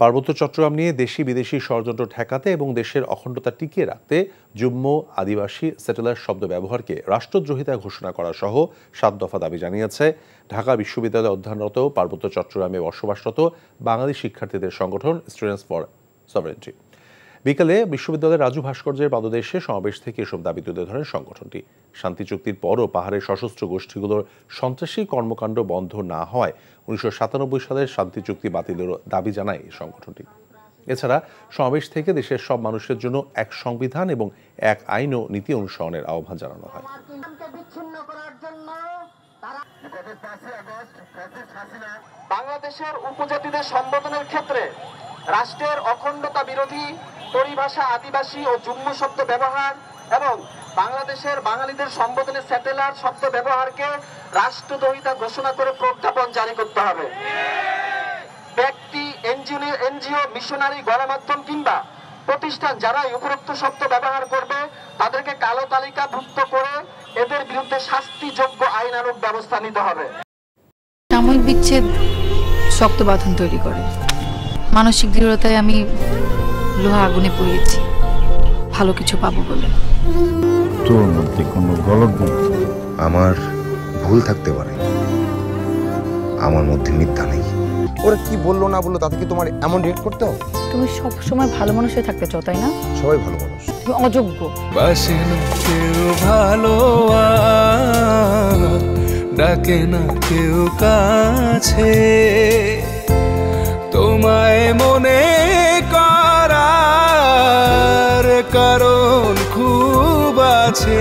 পার্বত্য চট্টগ্রাম নিয়ে দেশি বিদেশি ষড়যন্ত্র ঠেকাতে এবং দেশের অখণ্ডতা টিকিয়ে রাখতে যুগ্ম আদিবাসী স্যাটেলার শব্দ ব্যবহারকে রাষ্ট্রদ্রোহিতা ঘোষণা করা সহ 7 দফা দাবি জানিয়েছে ঢাকা বিশ্ববিদ্যালয়ে অধ্যয়নরত পার্বত্য চট্টগ্রামে বসবাসরত বাঙালি শিক্ষার্থীদের সংগঠন স্টুডেন্টস ফর সভারেন্টি। বিকালে বিশ্ববিদ্যালয়ের রাজু ভাস্কর্যের পাদদেশে সমাবেশ থেকে এসব দাবি তুলে ধরেন সংগঠনটি। শান্তি চুক্তির পরও পাহাড়ের সশস্ত্র গোষ্ঠীগুলোর সন্ত্রাসী কর্মকাণ্ড বন্ধ না হওয়ায় 1997 সালের শান্তি চুক্তি বাতিলের দাবি জানায় এই সংগঠনটি। এছাড়া সমাবেশ থেকে দেশের সব মানুষের জন্য এক সংবিধান এবং এক আইন ও নীতি অনুসরণের আহ্বান জানানো হয়। বাংলাদেশের উপজাতিদের সম্বোধনের ক্ষেত্রে রাষ্ট্রের অখণ্ডতা বিরোধী পরিভাষা, আদিবাসী ও যুগ্ম শব্দ ব্যবহার এবং বাংলাদেশের বাঙালিদের সম্বোধনে স্যাটেলার শব্দ ব্যবহারকে রাষ্ট্রদ্রোহিতা ঘোষণা করে প্রজ্ঞাপন জারি করতে হবে। ব্যক্তি, এনজিও, মিশনারি, গণমাধ্যম কিংবা প্রতিষ্ঠান যারাই উপরোক্ত শব্দ ব্যবহার করবে তাদেরকে কালো তালিকাভুক্ত করে এদের বিরুদ্ধে শাস্তিযোগ্য আইনানুগ ব্যবস্থা নিতে হবে। সাময়িক বিচ্ছেদ শক্ত বাঁধন তৈরি করে। মানসিক দৃঢ়তায় আমি লোহা আগুনে পুড়িয়েছি ভালো কিছু পাবো বলে। তোর মধ্যে কোনো গলত নেই। আমার ভুল থাকতে পারে, আমার মধ্যে মিথ্যা নেই। ওরা কি বললো না বললো তাতে কি তোমার এমন রিয়েক্ট করতে হবে? তুমি সব সময় ভালো মানুষ হয়ে থাকতে চাও, তাই না? সবাই ভালো মানুষ, তুমি অযোগ্য। বাসে না কেউ ভালো, ডাকে না কেউ কাছে, তোমায় মনে করার কারণ খুব আছে।